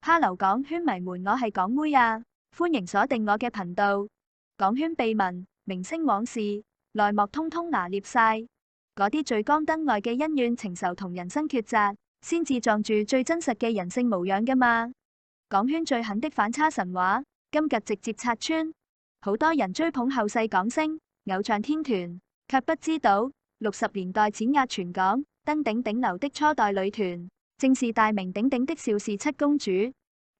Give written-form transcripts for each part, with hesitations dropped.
Hello港圈迷們，我係港妹啊，歡迎鎖定我嘅頻道。港圈秘聞、明星往事、內幕通通拿捏晒，嗰啲聚光燈外嘅恩怨情仇同人生抉擇，先至撞住最真實嘅人性模樣㗎嘛。港圈最狠的反差神話，今日直接拆穿。好多人追捧後世港星、偶像天團，卻不知道60年代碾壓全港、登頂頂流的初代女團，正是大名鼎鼎的邵氏七公主。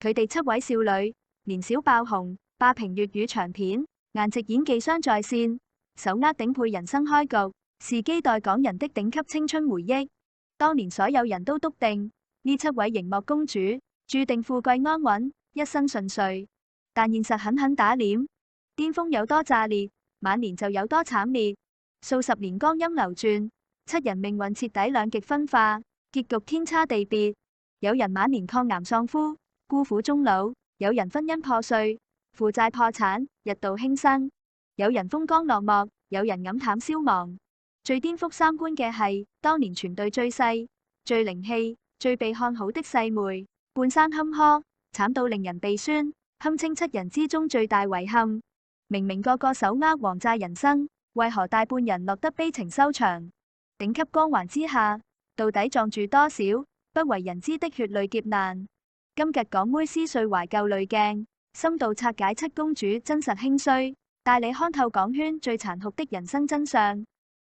佢哋7位少女年小爆紅，霸屏粵語長片，顏值演技雙在線，手握頂配人生開局，是基代港人的頂級青春回憶。當年所有人都篤定呢7位熒幕公主注定富貴安穩，一生順遂，但現實狠狠打臉，巔峰有多炸裂，晚年就有多慘烈。數十年光陰流轉，7人命運徹底兩極分化，結局天差地別。有人晚年抗癌喪夫，孤苦終老；有人婚姻破碎，負債破產，日度輕生；有人風光落寞，有人黯淡消亡。最顛覆三觀嘅係，當年全隊最細、最靈氣、最被看好的細妹，半生坎坷，慘到令人鼻酸，堪稱7人之中最大遺憾。明明個個手握王炸人生，為何大半人落得悲情收場？頂級光環之下，到底撞住多少不為人知的血淚劫難？今日港妹撕碎懷舊濾鏡，深度拆解七公主真實興衰，帶你看透港圈最殘酷的人生真相。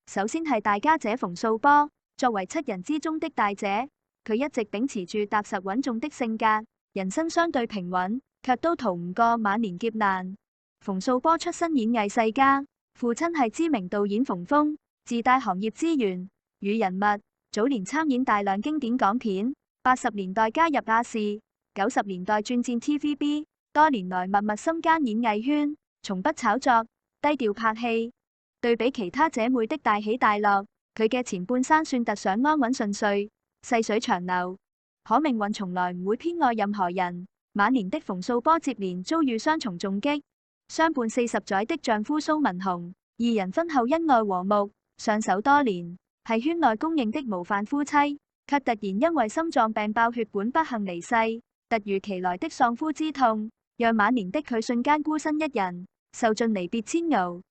首先係大家姐馮素波，作為7人之中的大姐，佢一直秉持住踏實穩重的性格，人生相對平穩，卻都逃唔過晚年劫難。馮素波出身演藝世家，父親係知名導演馮峰，自帶行業資源與人脈，早年參演大量經典港片，80年代加入亞視，90年代轉戰 TVB， 多年來默默深耕演藝圈，從不炒作，低調拍戲。對比其他姐妹的大起大落，佢嘅前半生算得上安穩順遂，細水長流。可命運從來唔會偏愛任何人，晚年的馮素波接連遭遇雙重重擊，相伴40載的丈夫蘇文雄，二人婚後恩愛和睦，相守多年，係圈內公認的模範夫妻，卻突然因為心臟病爆血管不幸離世。突如其來的喪夫之痛，讓晚年的佢瞬間孤身一人，受盡離別煎熬。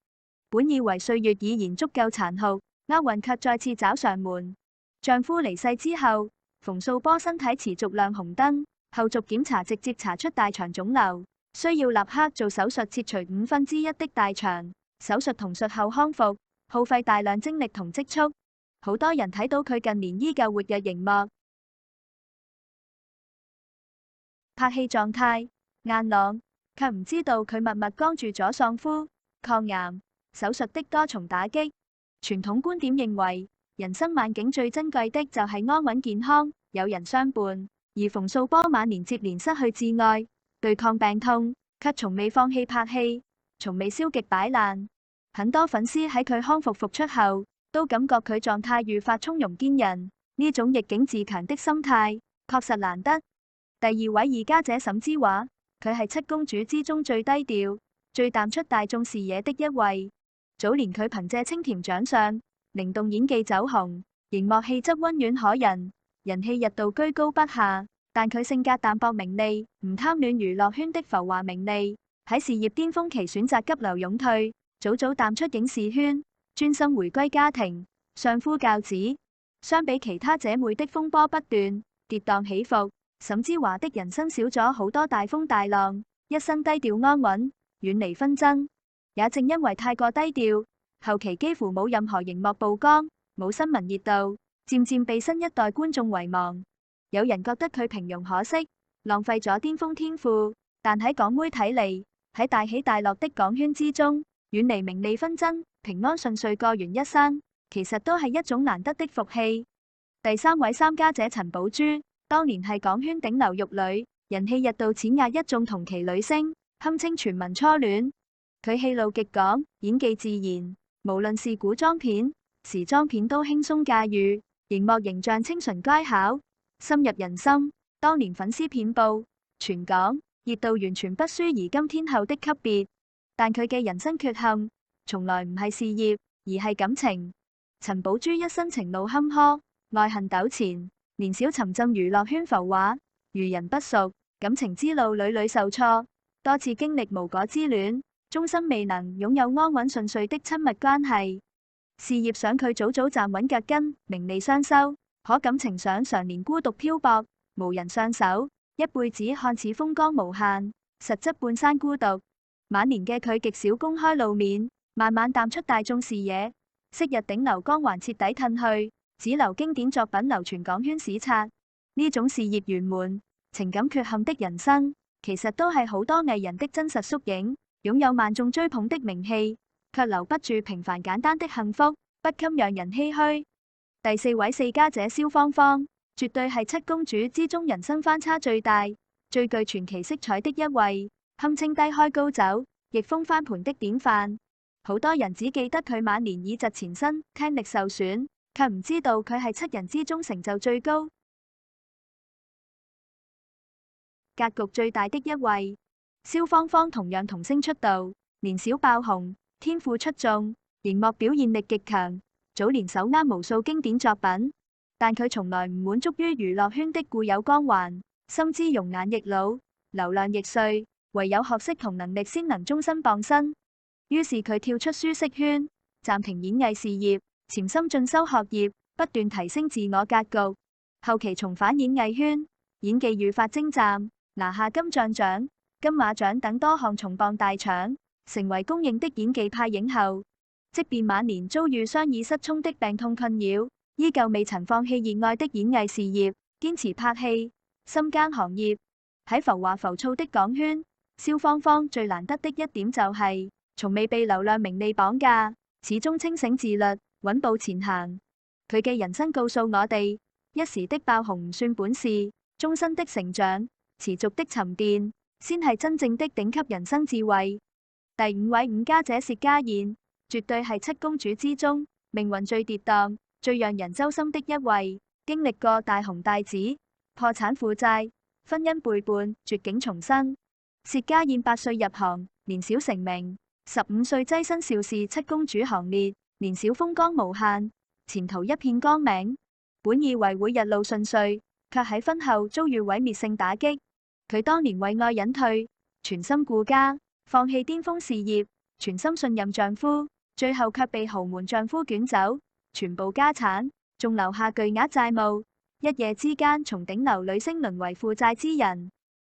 本以為歲月已然足夠殘酷，厄運卻再次找上門。丈夫離世之後，馮素波身體持續亮紅燈，後續檢查直接查出大腸腫瘤，需要立刻做手術切除1/5的大腸。手術同術後康復，耗費大量精力同積蓄。好多人睇到佢近年依舊活躍熒幕，拍戲狀態硬朗，卻唔知道佢默默扛住咗喪夫、抗癌、手術的多重打擊。傳統觀點認為，人生晚景最珍貴的就係安穩健康，有人相伴。而馮素波晚年接連失去摯愛，對抗病痛，卻從未放棄拍戲，從未消極擺爛。很多粉絲喺佢康復復出後，都感覺佢狀態愈發從容堅韌，呢種逆境自強的心態，確實難得。第2位二家姐沈芝華，佢係7公主之中最低調、最淡出大眾視野的一位。早年佢憑借清甜長相、靈動演技走紅，熒幕氣質溫婉可人，人氣一度居高不下。但佢性格淡泊名利，唔貪戀娛樂圈的浮華名利，喺事業巔峰期選擇急流勇退，早早淡出影視圈，專心回歸家庭，相夫教子。相比其他姐妹的風波不斷、跌宕起伏，沈芝華的人生少咗好多大風大浪，一生低調安穩，遠離紛爭。也正因為太過低調，後期幾乎冇任何熒幕曝光，冇新聞熱度，漸漸被新一代觀眾遺忘。有人覺得佢平庸可惜，浪費咗巔峰天賦，但喺港妹睇嚟，喺大起大落的港圈之中，遠離名利紛爭，平安順遂過完一生，其實都係一種難得的福氣。第3位三家姐陳寶珠，當年係港圈頂流玉女，人氣一度碾壓一眾同期女星，堪稱全民初戀。佢戲路極廣，演技自然，無論是古裝片、時裝片都輕鬆駕馭，熒幕形象清純乖巧，深入人心。當年粉絲遍佈全港，熱度完全不輸而今天后的級別。但佢嘅人生缺陷，從來唔係事業，而係感情。陳寶珠一生情路坎坷，愛恨糾纏，年少沉浸娛樂圈浮華，遇人不淑，感情之路屢屢受挫，多次經歷無果之戀，終生未能擁有安穩順遂的親密關係。事業上佢早早站穩腳跟，名利雙收，可感情上常年孤獨漂泊，無人相守，一輩子看似風光無限，實則半山孤獨。晚年嘅佢極少公開露面，慢慢淡出大眾視野，昔日頂流光環徹底褪去，只留經典作品流傳港圈史冊。呢種事業圓滿、情感缺陷的人生，其實都係好多藝人的真實縮影。擁有萬眾追捧的名氣，卻留不住平凡簡單的幸福，不禁讓人唏噓。第四位四家姐蕭芳芳，絕對係七公主之中人生翻差最大、最具傳奇色彩的一位，堪稱低開高走、逆風翻盤的典範。好多人只記得佢晚年已疾纏身、聽力受損，卻唔知道佢係七人之中成就最高、格局最大的一位。蕭芳芳同樣童星出道，年小爆紅，天賦出眾，熒幕表現力極強，早年手握無數經典作品。但佢從來唔滿足於娛樂圈的固有光環，深知容顏易老，流量易碎，唯有學識同能力先能終身傍身。於是佢跳出舒適圈，暫停演藝事業，潛心進修學業，不斷提升自我格局。後期重返演藝圈，演技愈發精湛，拿下金像獎、金馬獎等多項重磅大獎，成為公認的演技派影后。即便晚年遭遇雙耳失聰的病痛困擾，依舊未曾放棄熱愛的演藝事業，堅持拍戲，深耕行業。喺浮華浮躁的港圈，蕭芳芳最難得的一點就係，從未被流量名利綁架，始終清醒自律，穩步前行。佢嘅人生告訴我哋，一時的爆紅唔算本事，終身的成長、持續的沉澱，先係真正的頂級人生智慧。第五位五家姐薛家燕，絕對係七公主之中命運最跌宕、最讓人揪心的一位。經歷過大紅大紫、破產負債、婚姻背叛、絕境重生。薛家燕8歲入行，年小成名，15歲躋身邵氏七公主行列，年小風光無限，前途一片光明。本以為會日路順遂，卻喺婚後遭遇毀滅性打擊。佢當年為愛隱退，全心顧家，放棄巔峰事業，全心信任丈夫，最後卻被豪門丈夫捲走，全部家產，仲留下巨額債務。一夜之間從頂流女星淪為負債之人。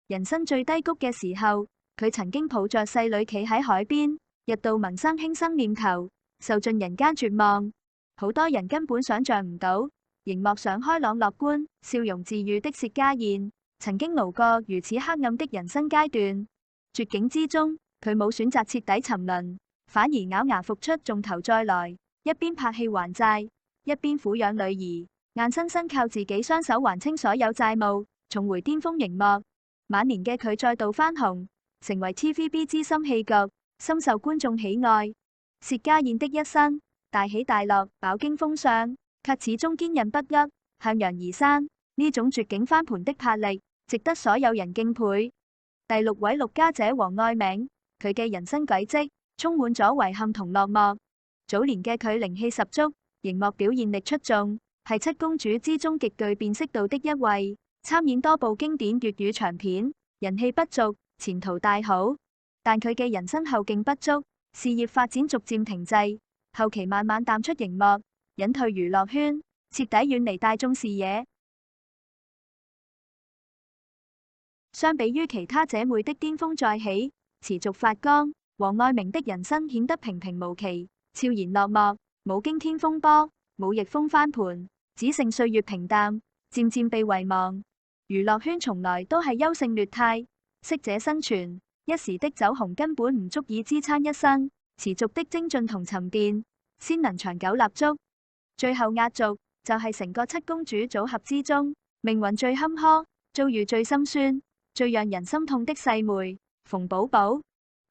人生最低谷嘅時候，佢曾經抱着細女企喺海邊，一度萌生輕生念頭，受盡人間絕望。好多人根本想象唔到，熒幕上開朗樂觀、笑容治癒的薛家燕，曾經熬過如此黑暗的人生階段。絕境之中，佢冇選擇徹底沉淪，反而咬牙復出，從頭再來，一邊拍戲還債，一邊撫養女兒，硬生生靠自己雙手還清所有債務，重回巔峰熒幕。晚年嘅佢再度翻紅，成為 TVB 資深戲角，深受觀眾喜愛。薛家燕的一生大起大落，飽經風霜，卻始終堅韌不屈，向陽而生。呢種絕境翻盤的魄力，值得所有人敬佩。第六位陸家姐黃愛銘，佢嘅人生軌跡充滿咗遺憾同落寞。早年嘅佢靈氣十足，熒幕表現力出眾，係七公主之中極具辨識度的一位。參演多部經典粵語長片，人氣不俗，前途大好。但佢嘅人生後勁不足，事業發展逐漸停滯，後期慢慢淡出熒幕，隱退娛樂圈，徹底遠離大眾視野。相比於其他姐妹的巔峰再起，持續發光，黃愛銘的人生顯得平平無奇，悄然落幕，冇驚天風波，冇逆風翻盤，只剩歲月平淡，漸漸被遺忘。娛樂圈從來都係優勝劣汰，適者生存，一時的走紅根本唔足以支撐一生，持續的精進同沉澱，先能長久立足。最後壓軸就係成個七公主組合之中，命運最坎坷，遭遇最心酸，最讓人心痛的細妹馮寶寶。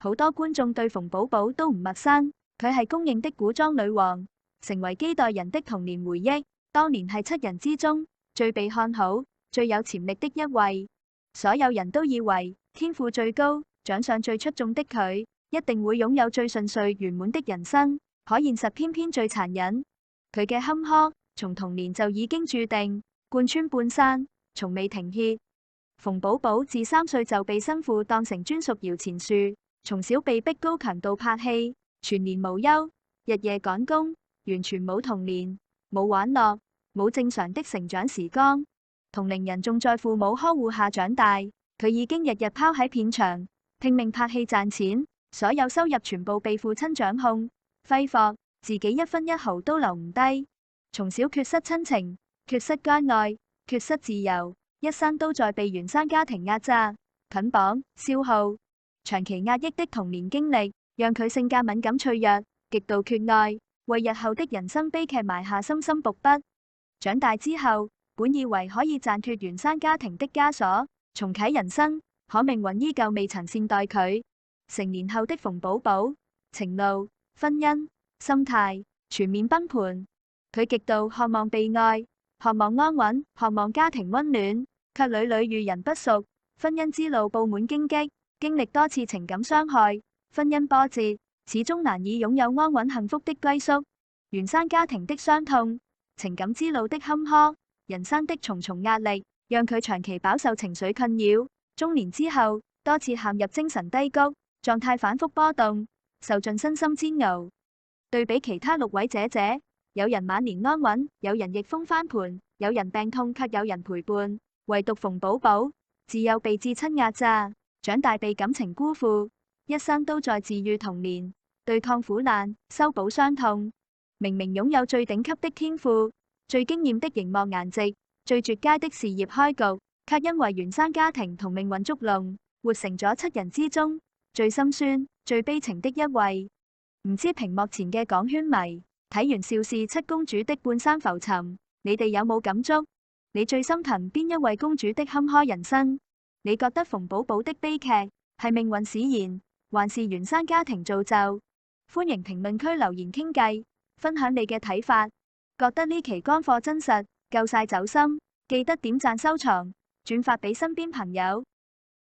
好多觀眾對馮寶寶都唔陌生，佢係公認的古裝女王，成為幾代人的童年回憶。當年係七人之中最被看好、最有潛力的一位，所有人都以為天賦最高、長相最出眾的佢，一定會擁有最順遂圓滿的人生。可現實偏偏最殘忍，佢嘅坎坷從童年就已經注定，貫穿半生，從未停歇。馮寶寶自3歲就被生父當成專屬搖錢樹，從小被逼高強度拍戲，全年無休，日夜趕工，完全冇童年，冇玩樂，冇正常的成長時光。同齡人仲在父母呵護下長大，佢已經日日拋喺片場，拼命拍戲賺錢，所有收入全部被父親掌控，揮霍，自己一分一毫都留唔低。從小缺失親情，缺失關愛，缺失自由，一生都在被原生家庭壓榨、捆綁、消耗。長期壓抑的童年經歷，讓佢性格敏感脆弱，極度缺愛，為日後的人生悲劇埋下深深伏筆。長大之後，本以為可以掙脫原生家庭的枷鎖，重啟人生，可命運依舊未曾善待佢。成年後的馮寶寶，情路、婚姻、心態全面崩盤。佢極度渴望被愛，渴望安穩，渴望家庭溫暖，卻屢屢遇人不淑，婚姻之路布滿荊棘，經歷多次情感傷害，婚姻波折，始終難以擁有安穩幸福的歸宿。原生家庭的傷痛，情感之路的坎坷，人生的重重壓力，讓佢長期飽受情緒困擾。中年之後，多次陷入精神低谷，狀態反覆波動，受盡身心煎熬。對比其他6位姐姐，有人晚年安穩，有人逆風翻盤，有人病痛卻有人陪伴，唯獨馮寶寶自幼被至親壓榨，長大被感情辜負，一生都在治癒童年，對抗苦難，修補傷痛。明明擁有最頂級的天賦，最驚豔的熒幕顏值，最絕佳的事業開局，卻因為原生家庭同命運捉弄，活成咗7人之中最心酸、最悲情的一位。唔知屏幕前嘅港圈迷睇完邵氏七公主的半生浮沉，你哋有冇感觸？你最心疼邊一位公主的坎坷人生？你覺得馮寶寶的悲劇係命運使然，還是原生家庭造就？歡迎評論區留言傾偈，分享你嘅睇法。覺得呢期乾貨真實，夠晒走心，記得點讚收藏，轉發俾身邊朋友。